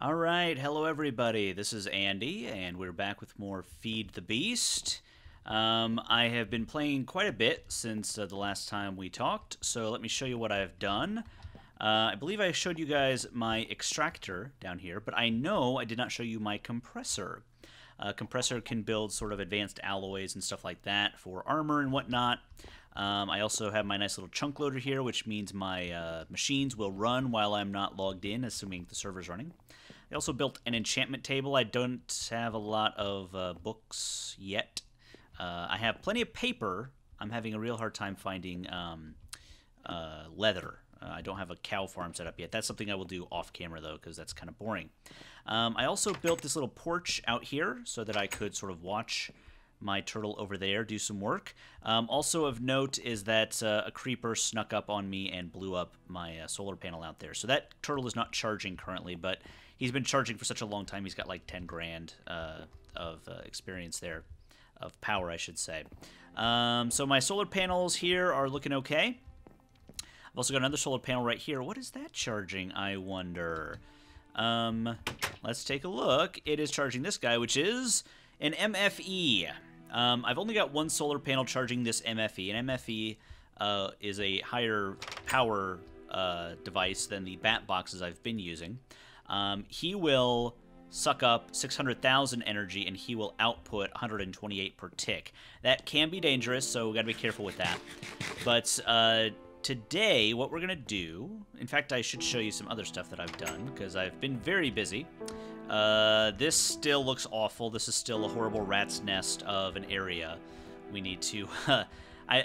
All right, hello everybody. This is Andy, and we're back with more Feed the Beast. I have been playing quite a bit since the last time we talked, so let me show you what I've done. I believe I showed you guys my extractor down here, but I know I did not show you my compressor. Compressor can build sort of advanced alloys and stuff like that for armor and whatnot. I also have my nice little chunk loader here, which means my machines will run while I'm not logged in, assuming the server's running. I also built an enchantment table. I don't have a lot of books yet. I have plenty of paper. I'm having a real hard time finding leather. I don't have a cow farm set up yet. That's something I will do off camera, though, because that's kind of boring. I also built this little porch out here so that I could sort of watch my turtle over there do some work. Also of note is that a creeper snuck up on me and blew up my solar panel out there. So that turtle is not charging currently, but he's been charging for such a long time. He's got like 10 grand of experience there, of power, I should say. So my solar panels here are looking okay. I've also got another solar panel right here. What is that charging, I wonder? Let's take a look. It is charging this guy, which is an MFE. I've only got one solar panel charging this MFE. An MFE is a higher power device than the bat boxes I've been using. He will suck up 600,000 energy, and he will output 128 per tick. That can be dangerous, so we got to be careful with that. But today, what we're going to do... In fact, I should show you some other stuff that I've done, because I've been very busy. This still looks awful. This is still a horrible rat's nest of an area. We need to...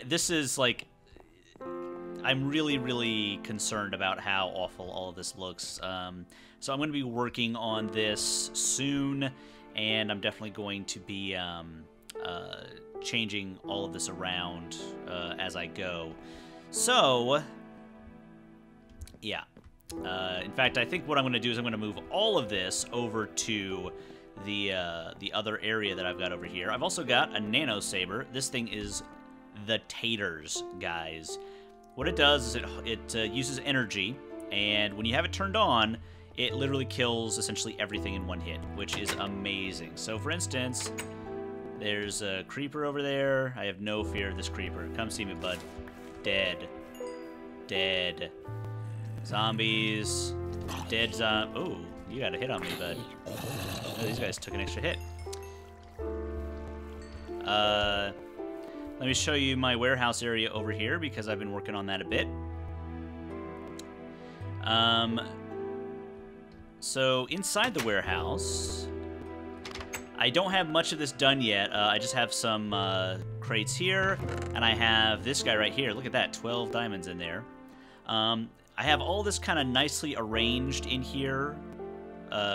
this is, like... I'm really, really concerned about how awful all of this looks. So I'm going to be working on this soon, and I'm definitely going to be changing all of this around as I go. So, yeah. In fact, I think what I'm going to do is I'm going to move all of this over to the other area that I've got over here. I've also got a nano saber. This thing is the taters, guys. What it does is it uses energy, and when you have it turned on, it literally kills essentially everything in one hit, which is amazing. So, for instance, there's a creeper over there. I have no fear of this creeper. Come see me, bud. Dead. Dead. Zombies. Dead Oh, you got a hit on me, bud. Oh, these guys took an extra hit. Let me show you my warehouse area over here, because I've been working on that a bit. So inside the warehouse, I don't have much of this done yet. I just have some crates here, and I have this guy right here. Look at that, 12 diamonds in there. I have all this kind of nicely arranged in here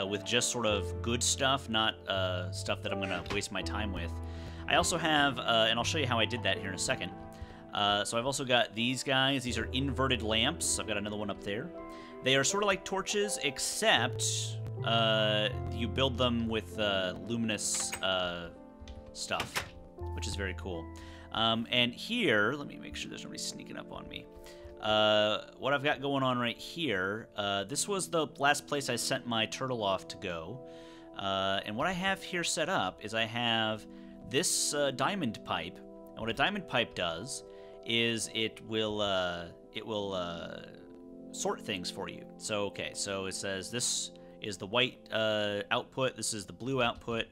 with just sort of good stuff, not stuff that I'm going to waste my time with. I also have, and I'll show you how I did that here in a second. So I've also got these guys. These are inverted lamps. I've got another one up there. They are sort of like torches, except you build them with luminous stuff, which is very cool. And here, let me make sure there's nobody sneaking up on me. What I've got going on right here, this was the last place I sent my turtle off to go. And what I have here set up is I have this diamond pipe. And what a diamond pipe does is it will sort things for you. So, okay, so it says this is the white output, this is the blue output,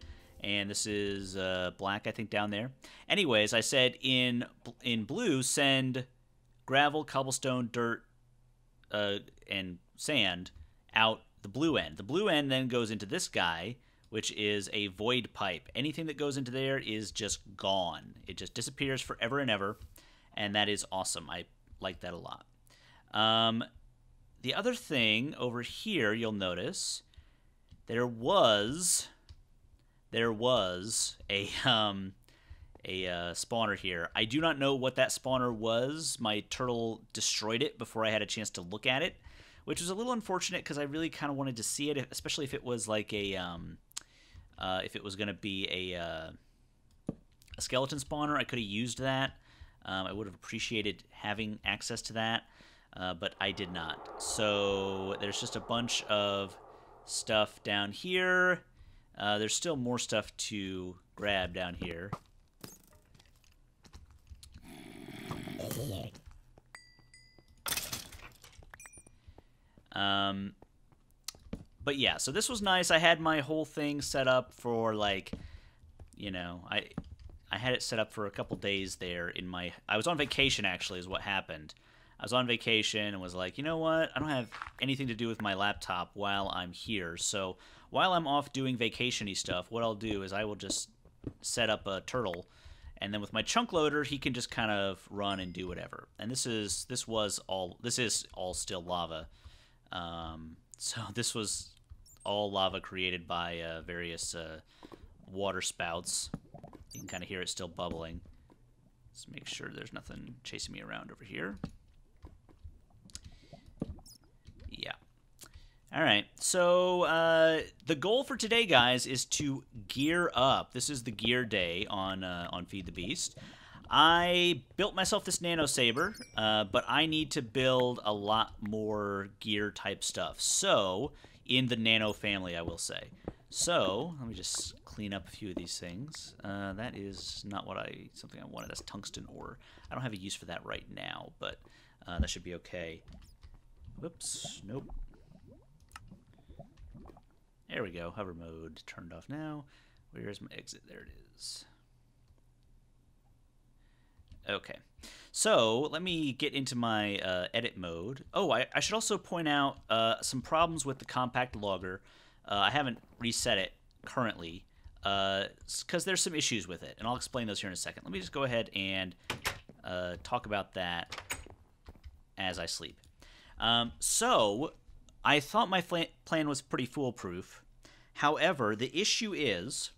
and this is black, I think, down there. Anyways, I said in blue, send gravel, cobblestone, dirt, and sand out the blue end. The blue end then goes into this guy, which is a void pipe. Anything that goes into there is just gone. It just disappears forever and ever, and that is awesome. I like that a lot. The other thing over here, you'll notice, there was a spawner here. I do not know what that spawner was. My turtle destroyed it before I had a chance to look at it, which was a little unfortunate because I really kind of wanted to see it, especially if it was like a if it was going to be a skeleton spawner. I could have used that. I would have appreciated having access to that, but I did not. So there's just a bunch of stuff down here. There's still more stuff to grab down here. But yeah, so this was nice. I had my whole thing set up for, like, you know, I had it set up for a couple days there in my... I was on vacation, actually, is what happened. I was on vacation and was like, you know what? I don't have anything to do with my laptop while I'm here. So while I'm off doing vacation-y stuff, what I'll do is I will just set up a turtle, and then with my chunk loader, he can just kind of run and do whatever. And this is all still lava. So this was all lava created by various water spouts. You can kind of hear it still bubbling. Let's make sure there's nothing chasing me around over here. Yeah. All right. So the goal for today, guys, is to gear up. This is the gear day on Feed the Beast. I built myself this nano saber, but I need to build a lot more gear type stuff. So in the nano family, I will say. So let me just clean up a few of these things. That is not something I wanted. That's tungsten ore. I don't have a use for that right now, but that should be okay. Whoops. Nope. There we go. Hover mode turned off now. Where's my exit? There it is. Okay. So let me get into my edit mode. Oh, I should also point out some problems with the compact logger. I haven't reset it currently because there's some issues with it, and I'll explain those here in a second. Let me just go ahead and talk about that as I sleep. So I thought my plan was pretty foolproof. However, the issue is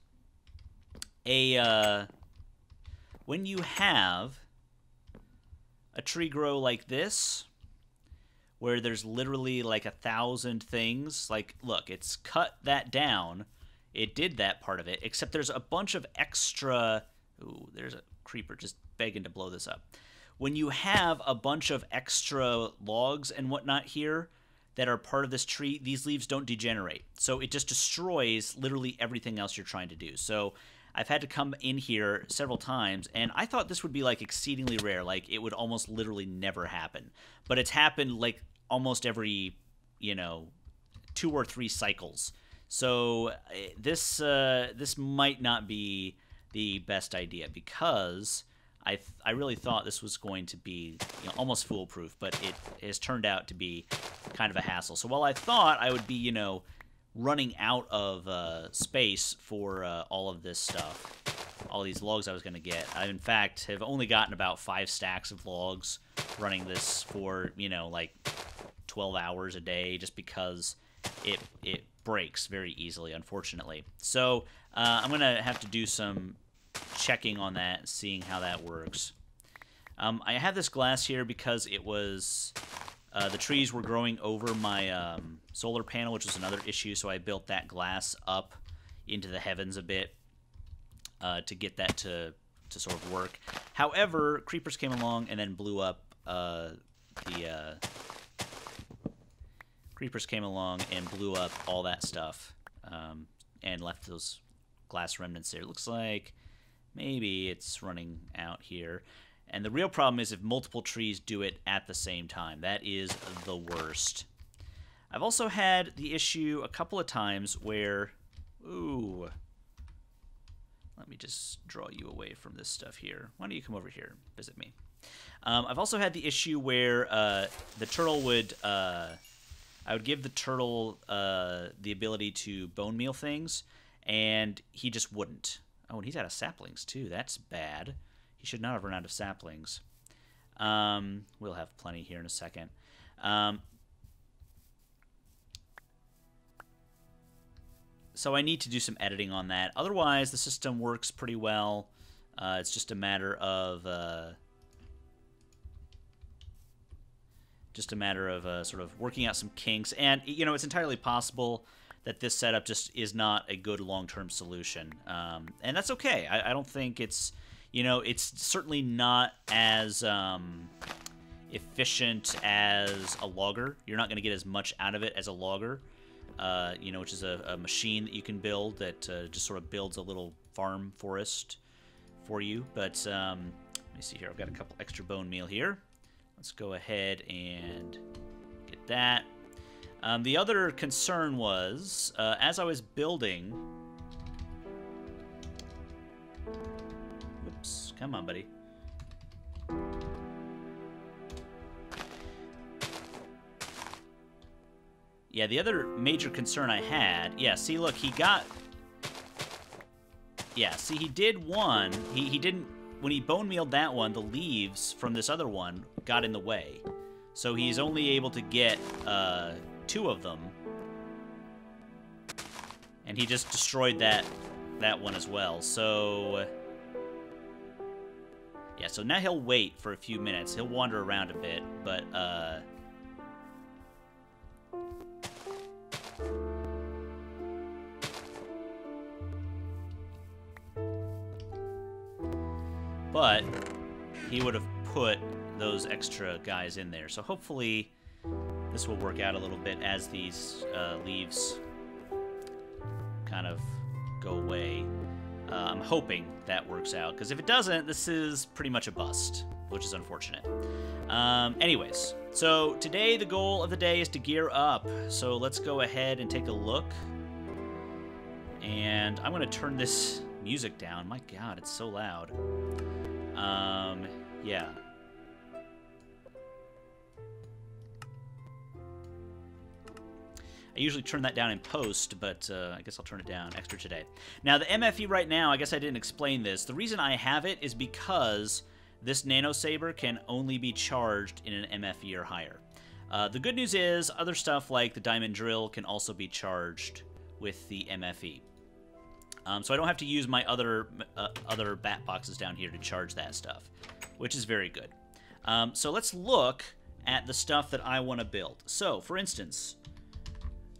when you have a tree grow like this, where there's literally like 1,000 things, like, look, it's cut that down. It did that part of it, except there's a bunch of extra... Ooh, there's a creeper just begging to blow this up. When you have a bunch of extra logs and whatnot here that are part of this tree, these leaves don't degenerate. So it just destroys literally everything else you're trying to do. So I've had to come in here several times, and I thought this would be, like, exceedingly rare. Like, it would almost literally never happen. But it's happened, like, almost every, 2 or 3 cycles. So this might not be the best idea, because I really thought this was going to be almost foolproof, but it has turned out to be kind of a hassle. So while I thought I would be, running out of space for all of this stuff, all these logs I was going to get, I, in fact, have only gotten about 5 stacks of logs running this for, like 12 hours a day, just because it breaks very easily, unfortunately. So I'm going to have to do some checking on that, seeing how that works. I have this glass here because it was... the trees were growing over my solar panel, which was another issue, so I built that glass up into the heavens a bit to get that to sort of work. However, creepers came along and then blew up creepers came along and blew up all that stuff and left those glass remnants there. It looks like maybe it's running out here. And the real problem is if multiple trees do it at the same time. That is the worst. I've also had the issue a couple of times where... Ooh. Let me just draw you away from this stuff here. Why don't you come over here and visit me? I've also had the issue where the turtle would... I would give the turtle the ability to bone meal things, and he just wouldn't. Oh, and he's out of saplings, too. That's bad. He should not have run out of saplings. We'll have plenty here in a second. So I need to do some editing on that. Otherwise, the system works pretty well. It's just a matter of sort of working out some kinks. And it's entirely possible that this setup just is not a good long-term solution, and that's okay. I don't think it's it's certainly not as efficient as a logger. You're not going to get as much out of it as a logger. you know, which is a machine that you can build that just sort of builds a little farm forest for you. But let me see here. I've got a couple extra bone meal here. Let's go ahead and get that. The other concern was, as I was building... Whoops. Come on, buddy. Yeah, the other major concern I had... Yeah, see, look, he got... Yeah, see, he did one. He didn't... When he bone mealed that one, the leaves from this other one got in the way. So he's only able to get 2 of them. And he just destroyed that one as well. So... Yeah, so now he'll wait for a few minutes. He'll wander around a bit, but... But he would have put those extra guys in there. So hopefully this will work out a little bit as these leaves kind of go away. I'm hoping that works out, because if it doesn't, this is pretty much a bust, which is unfortunate. Anyways, so today the goal of the day is to gear up. So let's go ahead and take a look. And I'm going to turn this music down. My God, it's so loud. Yeah. I usually turn that down in post, but I guess I'll turn it down extra today. Now, the MFE right now, I guess I didn't explain this. The reason I have it is because this nano saber can only be charged in an MFE or higher. The good news is other stuff like the diamond drill can also be charged with the MFE. So I don't have to use my other bat boxes down here to charge that stuff, which is very good. So let's look at the stuff that I want to build. So, for instance,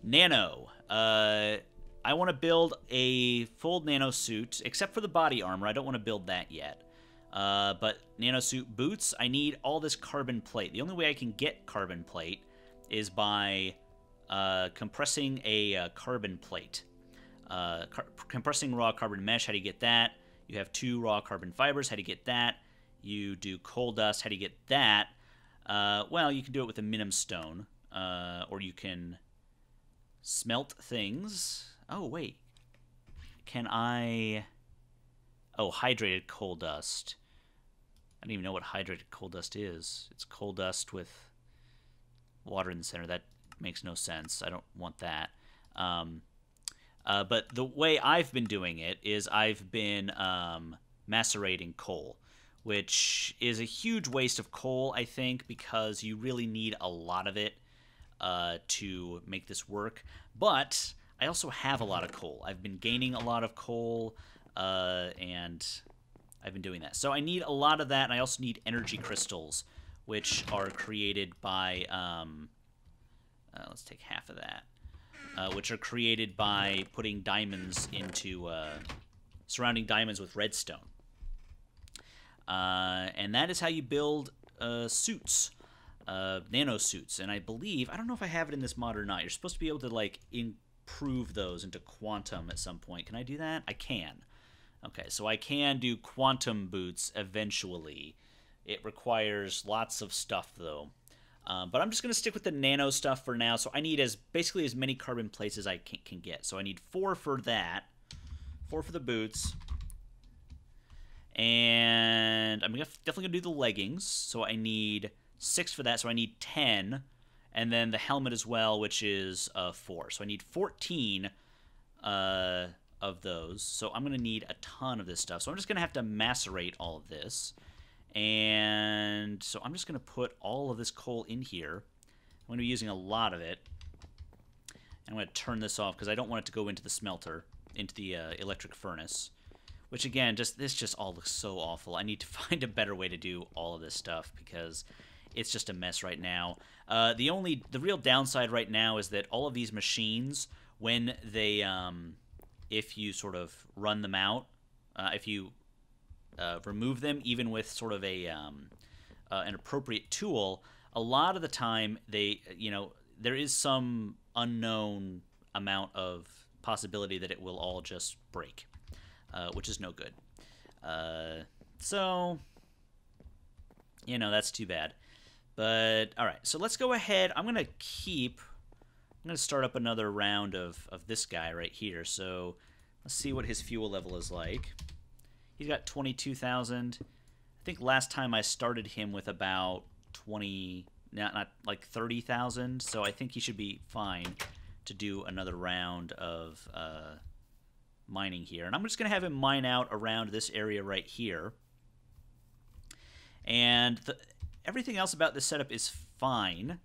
nano. I want to build a full nano suit, except for the body armor. I don't want to build that yet. But nano suit boots, I need all this carbon plate. The only way I can get carbon plate is by compressing a carbon plate. Compressing raw carbon mesh, how do you get that? You have 2 raw carbon fibers, how do you get that? You do coal dust, how do you get that? Well, you can do it with a minim stone, or you can smelt things. Oh, wait. Can I... Oh, hydrated coal dust. I don't even know what hydrated coal dust is. It's coal dust with water in the center. That makes no sense. I don't want that. But the way I've been doing it is I've been macerating coal, which is a huge waste of coal, I think, because you really need a lot of it to make this work. But I also have a lot of coal. I've been gaining a lot of coal, and I've been doing that. So I need a lot of that, and I also need energy crystals, which are created by... let's take half of that. Which are created by putting diamonds into... surrounding diamonds with redstone. And that is how you build suits. Nano suits. And I believe... I don't know if I have it in this mod or not. You're supposed to be able to, like, improve those into quantum at some point. Can I do that? I can. Okay, so I can do quantum boots eventually. It requires lots of stuff, though. But I'm just going to stick with the nano stuff for now. So I need basically as many carbon plates as I can get. So I need 4 for that. 4 for the boots. And I'm definitely going to do the leggings. So I need 6 for that. So I need 10. And then the helmet as well, which is 4. So I need 14 of those. So I'm going to need a ton of this stuff. So I'm just going to have to macerate all of this. And so I'm just going to put all of this coal in here. I'm going to be using a lot of it. I'm going to turn this off because I don't want it to go into the smelter, into the electric furnace. Which, again, this just all looks so awful. I need to find a better way to do all of this stuff because it's just a mess right now. The real downside right now is that all of these machines, when they, if you sort of run them out, if you remove them, even with sort of an appropriate tool, a lot of the time they, there is some unknown amount of possibility that it will all just break, which is no good. So, you know, that's too bad. But, all right, so let's go ahead. I'm going to start up another round of this guy right here. So let's see what his fuel level is like. He's got 22,000. I think last time I started him with about 20, not like 30,000. So I think he should be fine to do another round of mining here. And I'm just going to have him mine out around this area right here. And everything else about this setup is fine.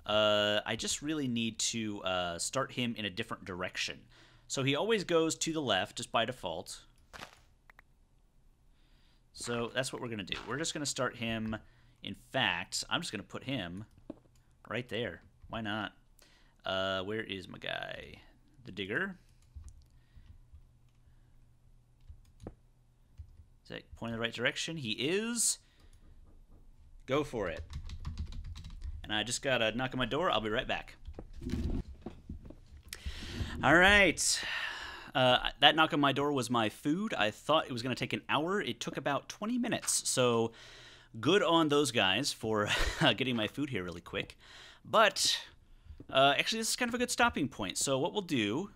I just really need to start him in a different direction. So he always goes to the left just by default. So that's what we're going to do. We're just going to start him. In fact, I'm just going to put him right there. Why not? Where is my guy? The digger. Is that pointing in the right direction? He is. Go for it. And I just got a knock on my door. I'll be right back. All right. That knock on my door was my food. I thought it was going to take an hour. It took about 20 minutes. So good on those guys for getting my food here really quick. But actually, this is kind of a good stopping point. So what we'll do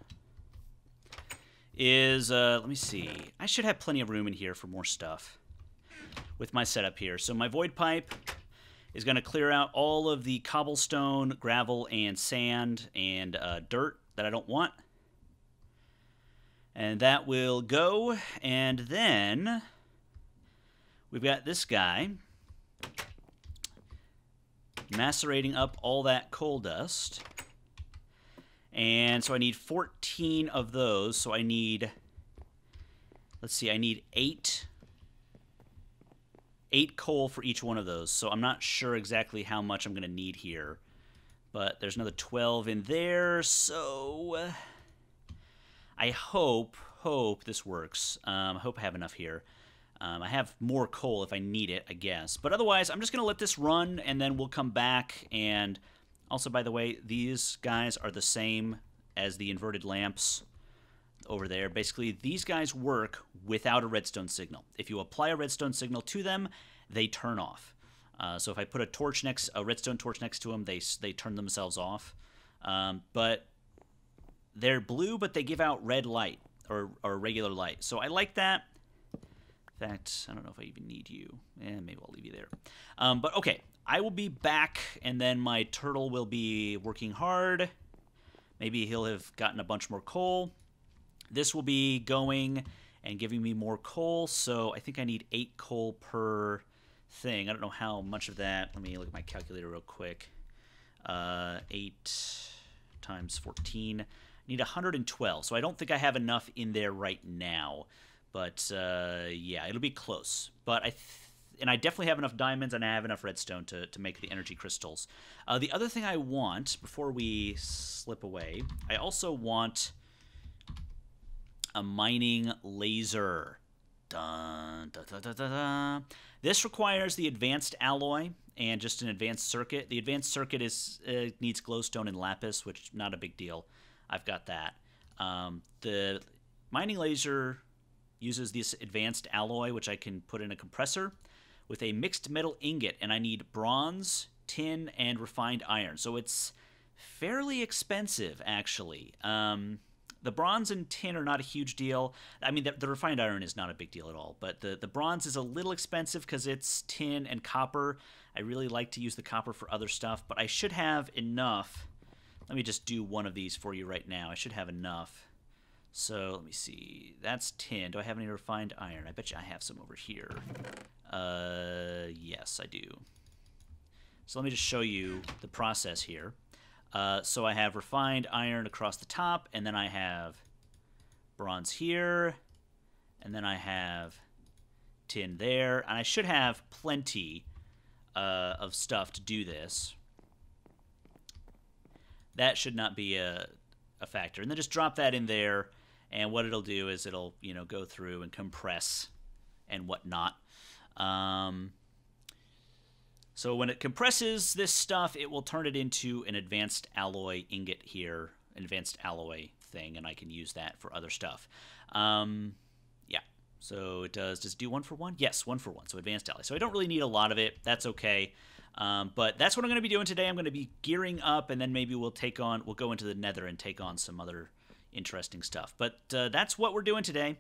is, let me see. I should have plenty of room in here for more stuff with my setup here. So my void pipe is going to clear out all of the cobblestone, gravel, and sand and dirt that I don't want. And that will go. And then we've got this guy macerating up all that coal dust. And so I need 14 of those. So I need, let's see, I need 8 coal for each one of those. So I'm not sure exactly how much I'm going to need here. But there's another 12 in there. So I hope this works. I hope I have enough here. I have more coal if I need it, I guess. But otherwise, I'm just going to let this run, and then we'll come back. And also, by the way, these guys are the same as the inverted lamps over there. Basically, these guys work without a redstone signal. If you apply a redstone signal to them, they turn off. So if I put a redstone torch next to them, they turn themselves off. But they're blue, but they give out red light or regular light. So I like that. In fact, I don't know if I even need you. Maybe I'll leave you there. But okay, I will be back, and then my turtle will be working hard. Maybe he'll have gotten a bunch more coal. This will be going and giving me more coal, so I think I need 8 coal per thing. I don't know how much of that. Let me look at my calculator real quick. 8 times 14. I need 112, so I don't think I have enough in there right now. But, yeah, it'll be close. But I definitely have enough diamonds, and I have enough redstone to make the energy crystals. The other thing I want, before we slip away, I also want a mining laser. Dun, dun, dun, dun, dun, dun. This requires the advanced alloy and just an advanced circuit. The advanced circuit needs glowstone and lapis, which not a big deal. I've got that. The mining laser uses this advanced alloy, which I can put in a compressor, with a mixed metal ingot, and I need bronze, tin, and refined iron. So it's fairly expensive, actually. The bronze and tin are not a huge deal. I mean, the refined iron is not a big deal at all, but the bronze is a little expensive because it's tin and copper. I really like to use the copper for other stuff, but I should have enough. Let me just do one of these for you right now. I should have enough. So let me see. That's tin. Do I have any refined iron? I bet you I have some over here. Yes, I do. So let me just show you the process here. So I have refined iron across the top, and then I have bronze here, and then I have tin there, and I should have plenty of stuff to do this. That should not be a factor. And then just drop that in there, and what it'll do is it'll, you know, go through and compress and whatnot. So when it compresses this stuff, it will turn it into an advanced alloy ingot here advanced alloy thing, and I can use that for other stuff. Yeah. So it does it do 1 for 1? Yes, 1 for 1. So advanced alloy. So I don't really need a lot of it. That's okay. But that's what I'm going to be doing today. I'm going to be gearing up, and then maybe we'll go into the Nether and take on some other interesting stuff. But that's what we're doing today.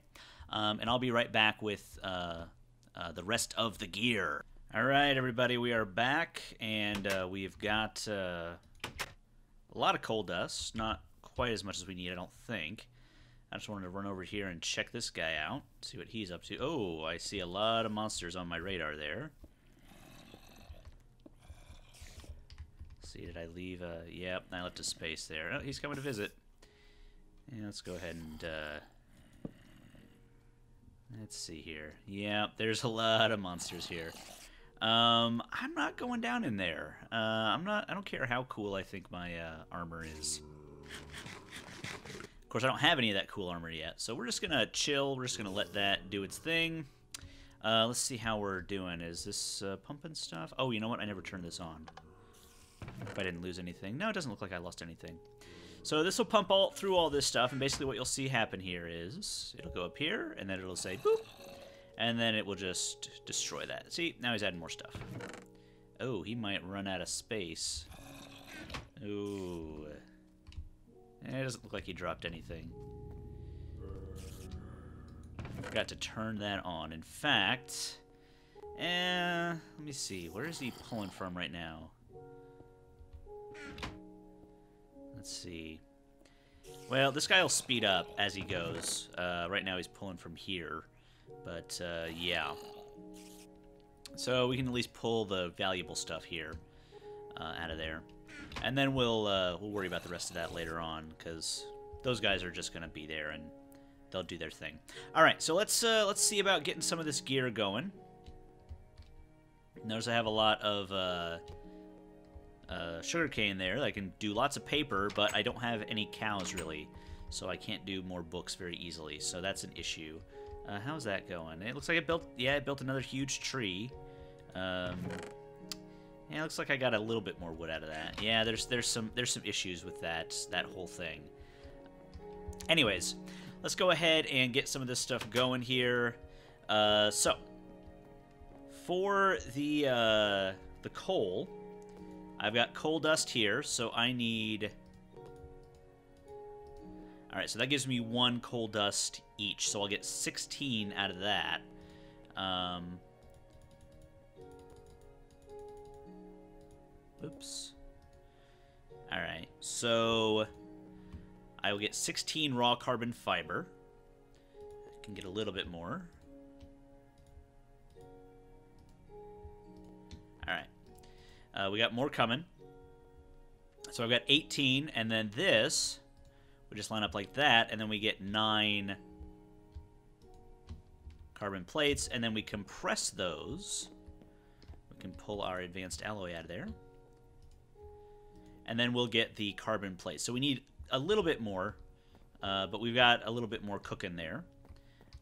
And I'll be right back with the rest of the gear. All right, everybody, we are back, and we've got a lot of coal dust. Not quite as much as we need, I don't think. I just wanted to run over here and check this guy out, see what he's up to. Oh, I see a lot of monsters on my radar there. See, did I leave a... Yep, I left a space there. Oh, he's coming to visit. Yeah, let's go ahead and... Let's see here. Yeah, there's a lot of monsters here. I'm not going down in there. I don't care how cool I think my armor is. Of course, I don't have any of that cool armor yet, so we're just gonna chill. We're just gonna let that do its thing. Let's see how we're doing. Is this pumping stuff? Oh, you know what? I never turned this on. If I didn't lose anything. No, it doesn't look like I lost anything. So this will pump through all this stuff, and basically what you'll see happen here is it'll go up here, and then it'll say boop, and then it will just destroy that. See, now he's adding more stuff. Oh, he might run out of space. Ooh. It doesn't look like he dropped anything. Forgot to turn that on. In fact, let me see. Where is he pulling from right now? Let's see. Well, this guy will speed up as he goes. Right now he's pulling from here. But, yeah. So we can at least pull the valuable stuff here out of there. And then we'll worry about the rest of that later on, because those guys are just going to be there, and they'll do their thing. All right, so let's see about getting some of this gear going. Notice I have a lot of... sugarcane there. I can do lots of paper, but I don't have any cows really, so I can't do more books very easily. So that's an issue. How's that going? It looks like it built another huge tree. Yeah, it looks like I got a little bit more wood out of that. Yeah, there's some issues with that whole thing. Anyways, let's go ahead and get some of this stuff going here. So for the coal. I've got coal dust here, so I need... Alright, so that gives me 1 coal dust each, so I'll get 16 out of that. Oops. Alright, so I will get 16 raw carbon fiber. I can get a little bit more. Alright. We got more coming. So I've got 18, and then this we just line up like that, and then we get 9 carbon plates, and then we compress those. We can pull our advanced alloy out of there. And then we'll get the carbon plates. So we need a little bit more, but we've got a little bit more cooking there.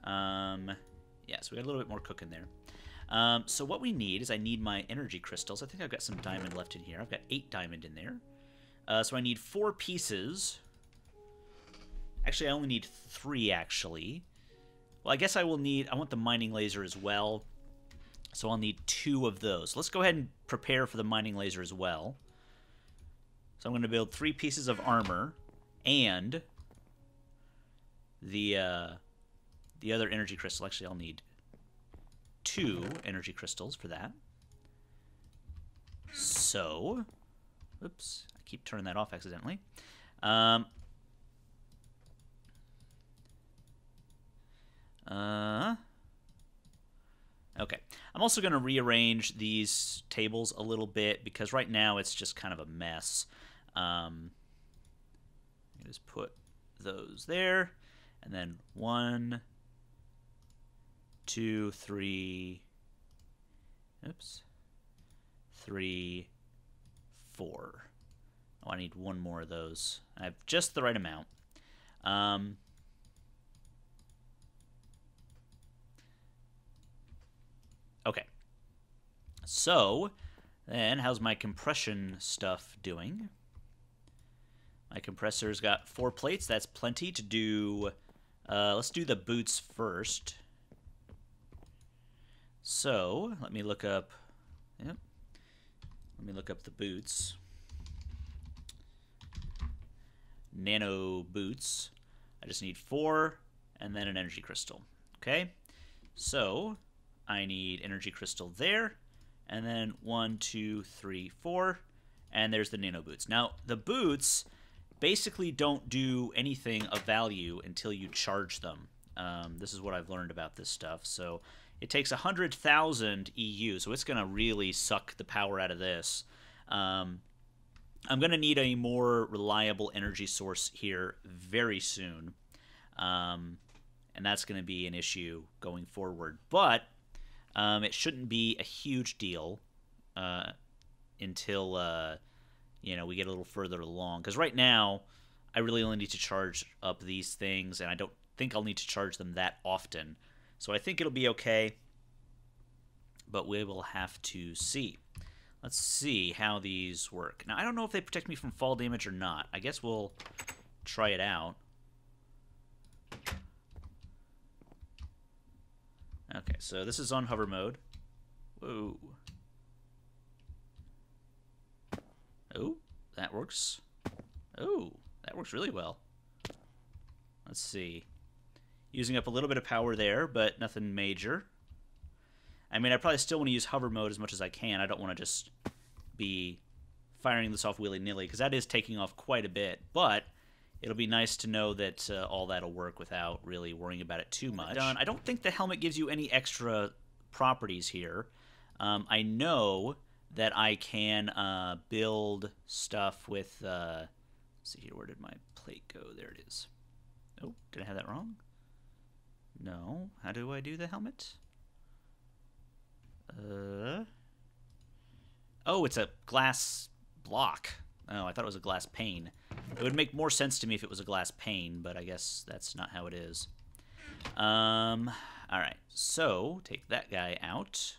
Yeah, so we got a little bit more cooking there. So what we need is I need my energy crystals. I think I've got some diamond left in here. I've got 8 diamond in there. So I need 4 pieces. Actually, I only need 3, actually. Well, I guess I want the mining laser as well. So I'll need 2 of those. Let's go ahead and prepare for the mining laser as well. So I'm going to build 3 pieces of armor and the other energy crystal. Actually, I'll need 2 energy crystals for that. So, oops, I keep turning that off accidentally. Okay. I'm also going to rearrange these tables a little bit because right now it's just kind of a mess. Just put those there, and then 1, 2, 3. Oops. 3, 4. Oh, I need 1 more of those. I have just the right amount. Okay. So, then how's my compression stuff doing? My compressor's got 4 plates. That's plenty to do. Let's do the boots first. So, let me look up... Yep. Let me look up the boots. Nano boots. I just need 4 and then an energy crystal. Okay? So, I need energy crystal there. And then 1, 2, 3, 4. And there's the nano boots. Now, the boots basically don't do anything of value until you charge them. This is what I've learned about this stuff. So it takes 100,000 EU, so it's going to really suck the power out of this. I'm going to need a more reliable energy source here very soon. And that's going to be an issue going forward. But it shouldn't be a huge deal until... we get a little further along. Because right now, I really only need to charge up these things, and I don't think I'll need to charge them that often. So I think it'll be okay, but we will have to see. Let's see how these work. Now, I don't know if they protect me from fall damage or not. I guess we'll try it out. Okay, so this is on hover mode. Whoa. Oh, that works. Oh, that works really well. Let's see. Using up a little bit of power there, but nothing major. I mean, I probably still want to use hover mode as much as I can. I don't want to just be firing this off willy-nilly, because that is taking off quite a bit. But it'll be nice to know that all that'll work without really worrying about it too much. I don't think the helmet gives you any extra properties here. I know that I can build stuff with, let's see here, where did my plate go? There it is. Oh, did I have that wrong? No. How do I do the helmet? Oh, it's a glass block. Oh, I thought it was a glass pane. It would make more sense to me if it was a glass pane, but I guess that's not how it is. Alright, so take that guy out.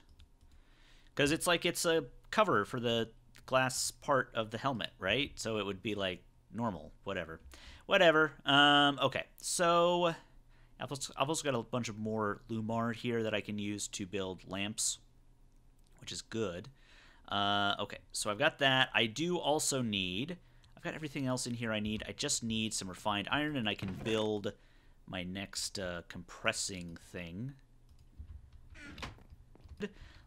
Because it's like it's a cover for the glass part of the helmet, right? So it would be like normal, whatever. Okay, so I've also got a bunch of more Lumar here that I can use to build lamps, which is good. Okay, so I've got that. I do also need... I've got everything else in here I need. I just need some refined iron, and I can build my next compressing thing.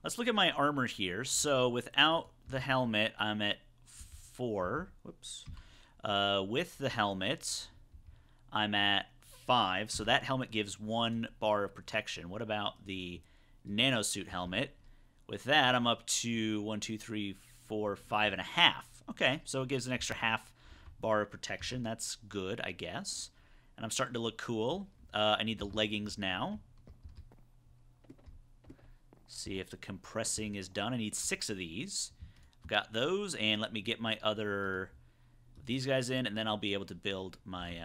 Let's look at my armor here. So without the helmet, I'm at 4. Whoops. With the helmet, I'm at 5. So that helmet gives 1 bar of protection. What about the nanosuit helmet? With that, I'm up to 1, 2, 3, 4, 5.5. Okay, so it gives an extra half bar of protection. That's good, I guess. And I'm starting to look cool. I need the leggings now. See if the compressing is done. I need 6 of these. I've got those, and let me get my other these guys in, and then I'll be able to build my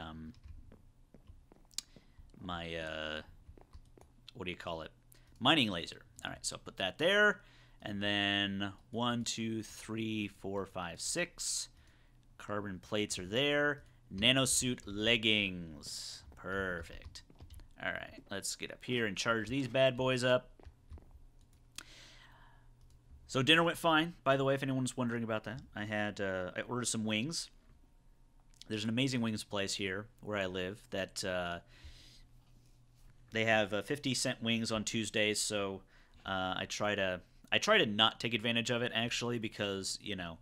what do you call it? Mining laser. All right, so I'll put that there, and then 1, 2, 3, 4, 5, 6 carbon plates are there. Nanosuit leggings. Perfect. All right, let's get up here and charge these bad boys up. So dinner went fine, by the way, if anyone's wondering about that. I ordered some wings. There's an amazing wings place here where I live that they have 50-cent wings on Tuesdays, so I try to not take advantage of it, actually, because, you know,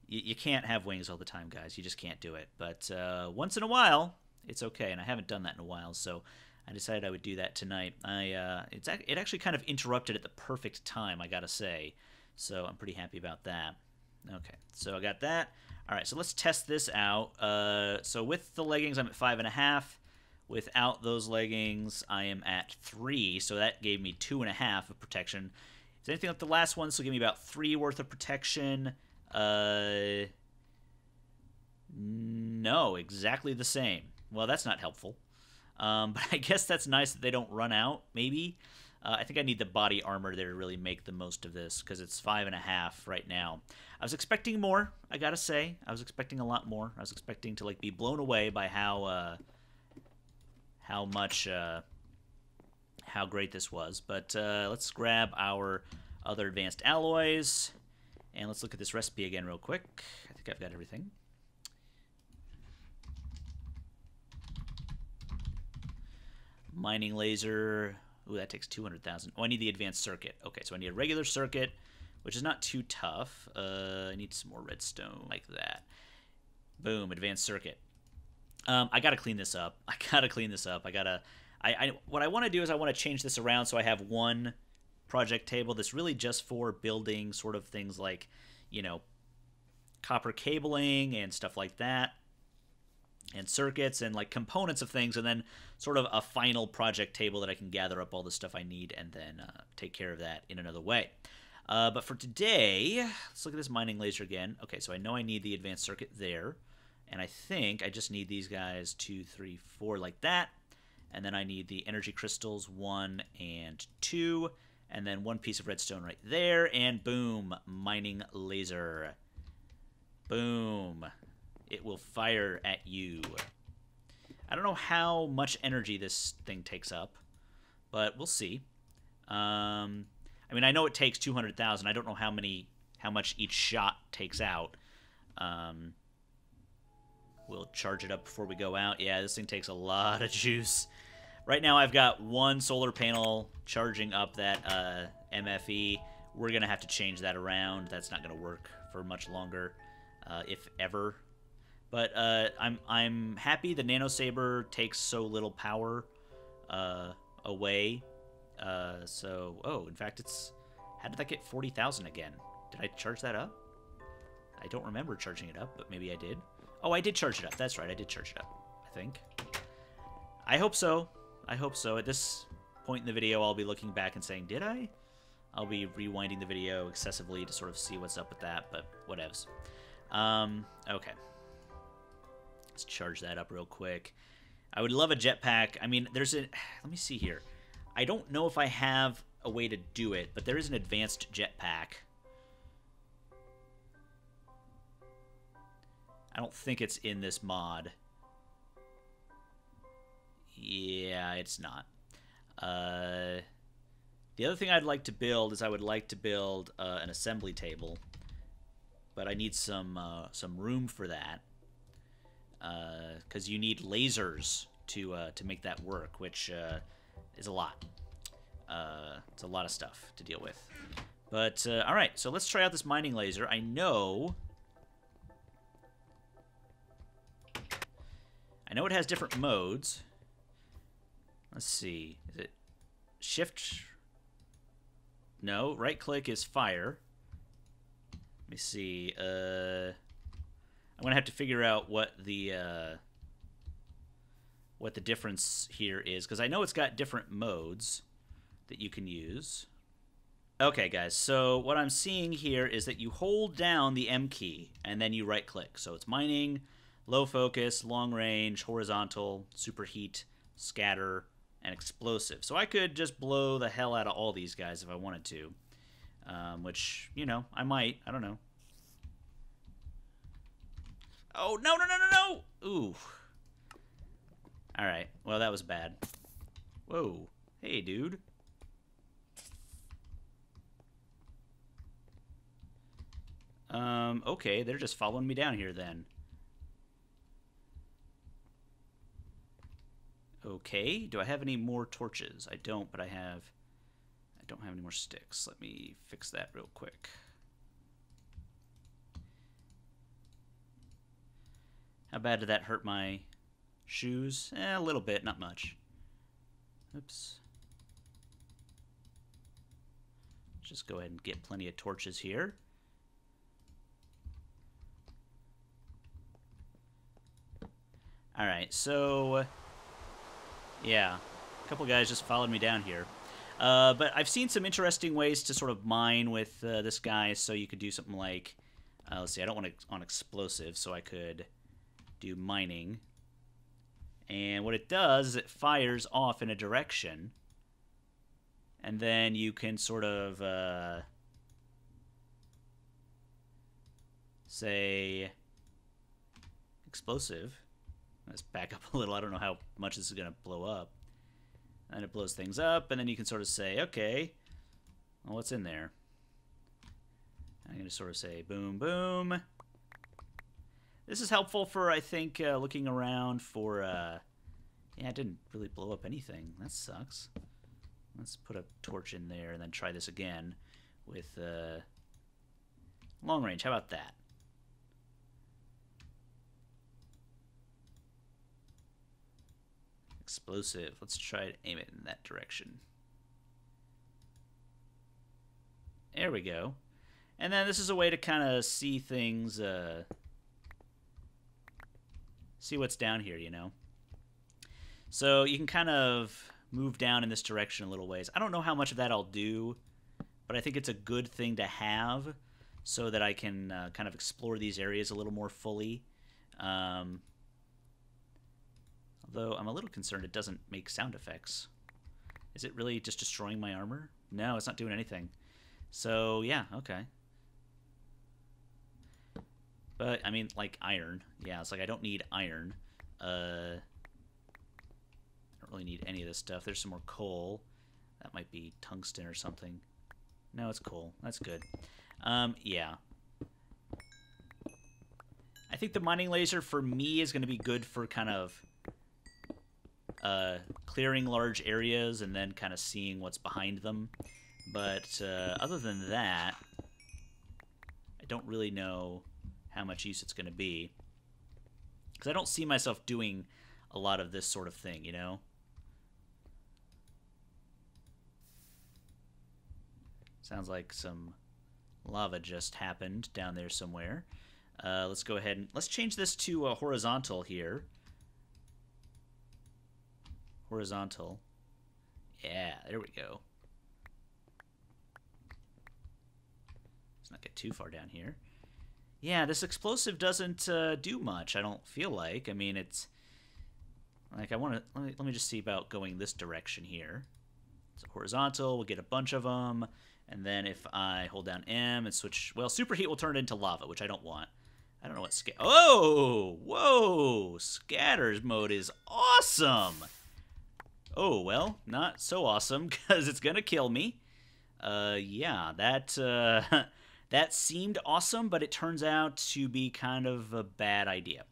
you can't have wings all the time, guys. You just can't do it. But once in a while, it's okay, and I haven't done that in a while, so I decided I would do that tonight. It actually kind of interrupted at the perfect time, I gotta say. So I'm pretty happy about that. Okay, so I got that. All right, so let's test this out. So with the leggings, I'm at 5.5. Without those leggings, I am at 3. So that gave me 2.5 of protection. Is anything like the last one? So give me about 3 worth of protection. No, exactly the same. Well, that's not helpful. But I guess that's nice that they don't run out, maybe. I think I need the body armor there to really make the most of this, because it's 5.5 right now. I was expecting more, I gotta say. I was expecting a lot more. I was expecting to like be blown away by how great this was. But let's grab our other advanced alloys, and let's look at this recipe again real quick. I think I've got everything. Mining laser. Ooh, that takes 200,000. Oh, I need the advanced circuit. Okay, so I need a regular circuit, which is not too tough. I need some more redstone like that. Boom, advanced circuit. I gotta clean this up. What I want to do is I want to change this around so I have one project table that's really just for building sort of things like, you know, copper cabling and stuff like that, and circuits and like components of things, and then sort of a final project table that I can gather up all the stuff I need and then take care of that in another way. But for today, let's look at this mining laser again. Okay, so I know I need the advanced circuit there, and I think I just need these guys 2, 3, 4 like that, and then I need the energy crystals 1 and 2, and then one piece of redstone right there, and boom, mining laser. Boom. It will fire at you. I don't know how much energy this thing takes up, but we'll see. I mean, I know it takes 200,000. I don't know how much each shot takes out. We'll charge it up before we go out. Yeah, this thing takes a lot of juice. Right now, I've got one solar panel charging up that MFE. We're going to have to change that around. That's not going to work for much longer, if ever. But I'm happy the nano saber takes so little power away. Oh, in fact, how did that get 40,000 again? Did I charge that up? I don't remember charging it up, but maybe I did. Oh, I did charge it up. That's right, I did charge it up, I think. I hope so. I hope so. At this point in the video, I'll be looking back and saying, did I? I'll be rewinding the video excessively to sort of see what's up with that, but whatevs. Okay. Let's charge that up real quick. I would love a jetpack. I mean, let me see here. I don't know if I have a way to do it, but there is an advanced jetpack. I don't think it's in this mod. Yeah, it's not. The other thing I'd like to build is I would like to build an assembly table, but I need some room for that, because you need lasers to make that work, which is a lot. It's a lot of stuff to deal with. But all right, so let's try out this mining laser. I know it has different modes. Let's see. Is it shift? No, right click is fire. Let me see. I'm gonna have to figure out what the difference here is, because I know it's got different modes that you can use. Okay, guys, so what I'm seeing here is that you hold down the M key and then you right click. So it's mining, low focus, long range, horizontal, superheat, scatter, and explosive. So I could just blow the hell out of all these guys if I wanted to, which, you know, I might. I don't know. Oh, no, no, no, no, no! Ooh. All right. Well, that was bad. Whoa. Hey, dude. Okay, they're just following me down here then. Okay, do I have any more torches? I don't, but I don't have any more sticks. Let me fix that real quick. How bad did that hurt my shoes? A little bit, not much. Oops. Let's just go ahead and get plenty of torches here. Alright, so yeah, a couple guys just followed me down here. But I've seen some interesting ways to sort of mine with this guy, so you could do something like, let's see, I don't want it on explosive, so I could do mining. And what it does is it fires off in a direction. And then you can sort of say explosive. Let's back up a little. I don't know how much this is going to blow up. And it blows things up, and then you can sort of say, okay, well, what's in there? I'm going to sort of say boom, boom. This is helpful for, I think, looking around for, yeah, it didn't really blow up anything. That sucks. Let's put a torch in there and then try this again with long range. How about that? Explosive. Let's try to aim it in that direction. There we go. And then this is a way to kind of see things, see what's down here, you know? So you can kind of move down in this direction a little ways. I don't know how much of that I'll do, but I think it's a good thing to have so that I can kind of explore these areas a little more fully. Although I'm a little concerned it doesn't make sound effects. Is it really just destroying my armor? No, it's not doing anything. So, yeah, okay. But, I mean, like iron. Yeah, it's like I don't need iron. I don't really need any of this stuff. There's some more coal. That might be tungsten or something. No, it's coal. That's good. Yeah. I think the mining laser for me is going to be good for kind of clearing large areas and then kind of seeing what's behind them. But other than that, I don't really know how much use it's going to be. Because I don't see myself doing a lot of this sort of thing, you know? Sounds like some lava just happened down there somewhere. Let's go ahead and let's change this to horizontal here. Horizontal. Yeah, there we go. Let's not get too far down here. Yeah, this explosive doesn't do much, I don't feel like. I mean, it's like I want to let me just see about going this direction here. So horizontal, we'll get a bunch of them, and then if I hold down M and switch, well, superheat will turn it into lava, which I don't want. I don't know what oh, whoa, scatters mode is awesome. Oh, well, not so awesome because it's gonna kill me. Yeah, that that seemed awesome, but it turns out to be kind of a bad idea.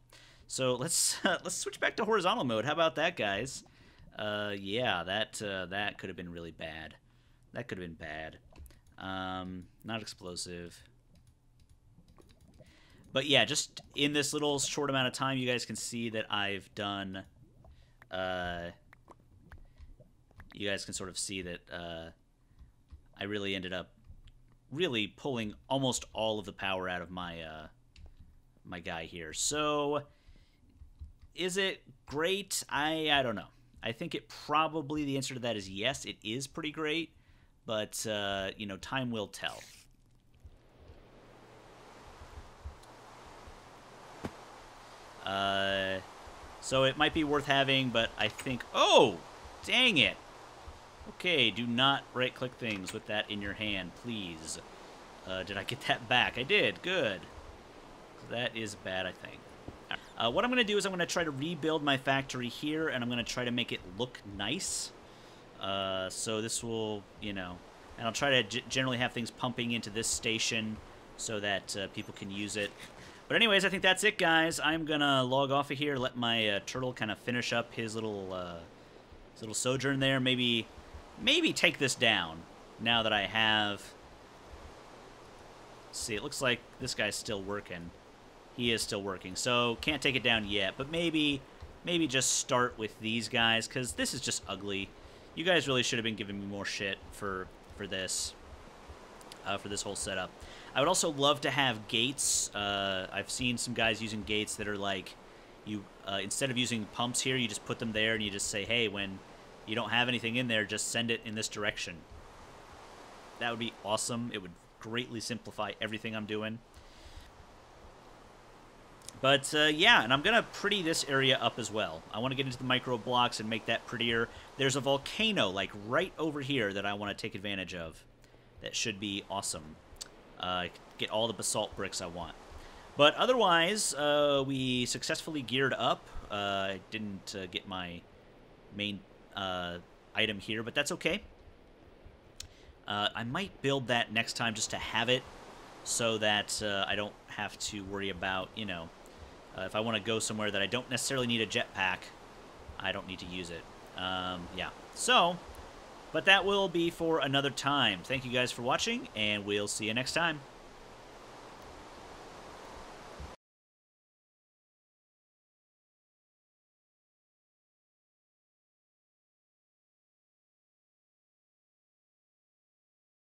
So let's switch back to horizontal mode. How about that, guys? Yeah, that could have been really bad. That could have been bad. Not explosive. But yeah, just in this little short amount of time, you guys can see that I've done. You guys can sort of see that I really ended up really pulling almost all of the power out of my my guy here. So is it great? I don't know. I think it probably, the answer to that is yes, it is pretty great, but you know, time will tell. So it might be worth having, but I think, oh, dang it. Okay, do not right-click things with that in your hand, please. Did I get that back? I did. Good. That is bad, I think. What I'm going to do is I'm going to try to rebuild my factory here, and I'm going to try to make it look nice. So this will, you know, and I'll try to generally have things pumping into this station so that people can use it. But anyways, I think that's it, guys. I'm going to log off of here, let my turtle kind of finish up his little sojourn there. Maybe take this down now that I have. Let's see, it looks like this guy's still working. He is still working, so can't take it down yet. But maybe just start with these guys, because this is just ugly. You guys really should have been giving me more shit for this whole setup. I would also love to have gates. I've seen some guys using gates that are like, you instead of using pumps here, you just put them there and you just say, hey, when you don't have anything in there, just send it in this direction. That would be awesome. It would greatly simplify everything I'm doing. But, yeah, and I'm going to pretty this area up as well. I want to get into the micro blocks and make that prettier. There's a volcano, like, right over here that I want to take advantage of. That should be awesome. Get all the basalt bricks I want. But otherwise, we successfully geared up. I didn't get my main item here, but that's okay. I might build that next time just to have it so that I don't have to worry about, you know, if I want to go somewhere that I don't necessarily need a jetpack, I don't need to use it. Yeah. So, but that will be for another time. Thank you guys for watching, and we'll see you next time.